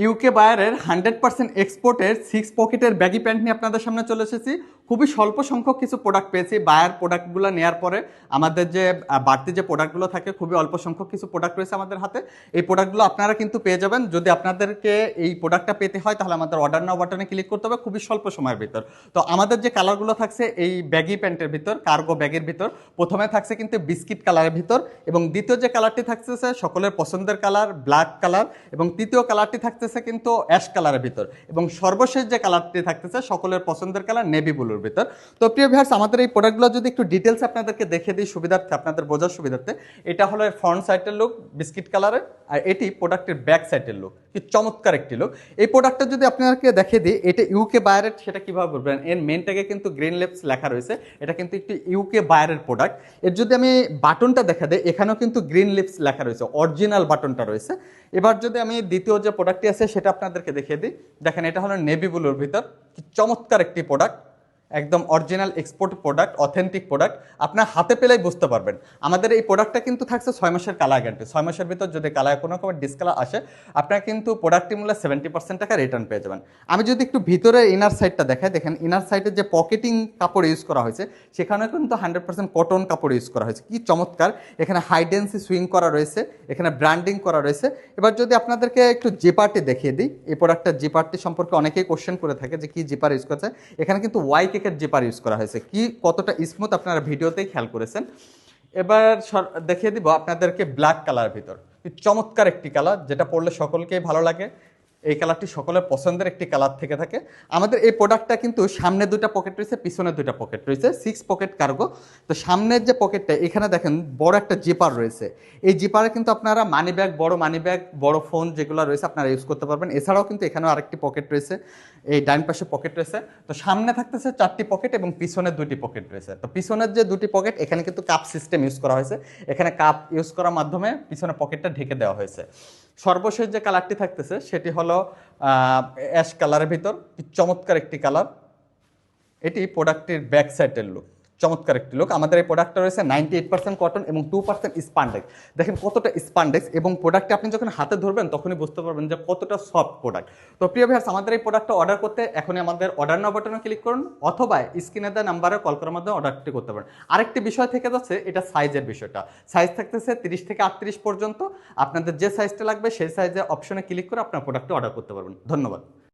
UK বায়ারের 100% এক্সপোর্টের 6 পকেটের ব্যাগি প্যান্ট নিয়ে আপনাদের সামনে চলে এসেছি। খুবই স্বল্প সংখ্যক কিছু প্রোডাক্ট পেয়েছি। বায়ার প্রোডাক্টগুলো নেওয়ার পরে আমাদের যে বাড়তি যে প্রোডাক্টগুলো থাকে, খুবই অল্প সংখ্যক কিছু প্রোডাক্ট রয়েছে আমাদের হাতে। এই প্রোডাক্টগুলো আপনারা কিন্তু পেয়ে যাবেন। যদি আপনাদেরকে এই প্রোডাক্টটা পেতে হয় তাহলে আমাদের অর্ডার নাও বাটনে ক্লিক করতে হবে খুবই স্বল্প সময়ের ভিতর। তো আমাদের যে কালারগুলো থাকছে এই ব্যাগি প্যান্টের ভিতর, কার্গো ব্যাগের ভিতর, প্রথমে থাকছে কিন্তু বিস্কিট কালারের ভিতর, এবং দ্বিতীয় যে কালারটি থাকতেছে সকলের পছন্দের কালার ব্ল্যাক কালার, এবং তৃতীয় কালারটি থাকতেছে কিন্তু অ্যাশ কালারের ভিতর, এবং সর্বশেষ যে কালারটি থাকতেছে সকলের পছন্দের কালার নেভি ব্লুর ভিতর। তো প্রিয় ভিউয়ার্স, আমাদের এই প্রোডাক্টগুলো যদি একটু ডিটেলস আপনাদেরকে দেখে দিই সুবিধার্থে, আপনাদের বোঝার সুবিধার্থে। এটা হলো ফ্রন্ট সাইডের লুক বিস্কিট কালারের, আর এটি প্রোডাক্টের ব্যাক সাইডের লুক। কি চমৎকার একটি লুক। এই প্রোডাক্টটা যদি আপনাদেরকে দেখে দিই, এটা ইউকে বায়ারের, সেটা কিভাবে বলবেন, এর মেন ট্যাগে কিন্তু গ্রিন লিপস লেখা রয়েছে। এটা কিন্তু একটি ইউকে বায়ারের প্রোডাক্ট। এর যদি আমি বাটনটা দেখা দিই, এখানেও কিন্তু গ্রিন লিপস লেখা রয়েছে, অরিজিনাল বাটনটা রয়েছে। এবার যদি আমি দ্বিতীয় যে প্রোডাক্টটি আছে সেটা আপনাদেরকে দেখিয়ে দিই, দেখেন এটা হলো নেভি ব্লুর ভিতর। কি চমৎকার একটি প্রোডাক্ট, একদম original export product, authentic product. আপনার হাতে পেলেই বুঝতে পারবেন। আমাদের এই প্রোডাক্টটা কিন্তু থাকছে 6 মাসের কালার গ্যারান্টি। 6 মাসের ভিতর যদি কালার কোনো রকমের ডিসকালার আসে, আপনার কিন্তু প্রোডাক্টটি মূল্যে 70% টাকা রিটার্ন পেয়ে যাবেন। আমি যদি একটু ভিতরে ইনার সাইডটা দেখাই, দেখেন ইনার সাইডের যে পকেটিং কাপড় ইউজ করা হয়েছে সেখানে কিন্তু 100% কটন কাপড় ইউজ করা হয়েছে। কি চমৎকার! এখানে হাইডেন্সি সুইং করা রয়েছে, এখানে ব্র্যান্ডিং করা রয়েছে। এবার যদি আপনাদেরকে একটু জিপারটি দেখিয়ে দিই, এই প্রোডাক্টটার জিপারটি সম্পর্কে অনেকেই কোশ্চেন করে থাকে যে কি জিপার ইউজ করছে। এখানে কিন্তু ওয়াই কেকের জিপার ইউজ করা হয়েছে। কি কতটা স্মুথ আপনারা ভিডিওতেই খেয়াল করেছেন। এবার দেখিয়ে দিব আপনাদেরকে ব্ল্যাক কালার ভিতর। চমৎকার একটি কালার, যেটা পরলে সকলকেই ভালো লাগে। এই কালারটি সকলের পছন্দের একটি কালার থেকে থাকে। আমাদের এই প্রোডাক্টটা কিন্তু সামনে দুটা পকেট রয়েছে, পিছনে দুটা পকেট রয়েছে, 6 পকেট কার্গো। তো সামনের যে পকেটটা, এখানে দেখেন বড় একটা জিপার রয়েছে। এই জিপারে কিন্তু আপনারা মানি ব্যাগ, বড় মানি ব্যাগ, বড় ফোন যেগুলো রয়েছে আপনারা ইউজ করতে পারবেন। এছাড়াও কিন্তু এখানেও আরেকটি পকেট রয়েছে, এই ডান পাশে পকেট রয়েছে। তো সামনে থাকতেছে 4টি পকেট এবং পিছনে 2টি পকেট রয়েছে। তো পিছনের যে 2টি পকেট, এখানে কিন্তু কাপ সিস্টেম ইউজ করা হয়েছে। এখানে কাপ ইউজ করার মাধ্যমে পিছনে পকেটটা ঢেকে দেওয়া হয়েছে। সর্বশেষ যে কালারটি থাকতেছে সেটি হলো অ্যাশ কালারের ভিতর। চমৎকার একটি কালার। এটি প্রোডাক্টের ব্যাক সাইডের লুক। চমৎকার একটি লুক। আমাদের এই প্রোডাক্টটা রয়েছে 98% কটন এবং 2% স্পান্ডেক্স। দেখেন কতটা স্পান্ডেক্স, এবং প্রোডাক্টটা আপনি যখন হাতে ধরবেন তখনই বুঝতে পারবেন যে কতটা সফট প্রোডাক্ট। তো প্রিয় ভিউয়ার্স, আমাদের এই প্রোডাক্টটা অর্ডার করতে এখনই আমাদের অর্ডার নাও বাটনে ক্লিক করুন, অথবা স্ক্রিনে দেওয়া নাম্বারে কল করার মাধ্যমে অর্ডারটি করতে পারেন। আরেকটি বিষয় থেকে যাচ্ছে, এটা সাইজের বিষয়টা। সাইজ থাকতেছে 30 থেকে 38 পর্যন্ত। আপনাদের যে সাইজটা লাগবে সেই সাইজে অপশনে ক্লিক করে আপনার প্রোডাক্টটা অর্ডার করতে পারবেন। ধন্যবাদ।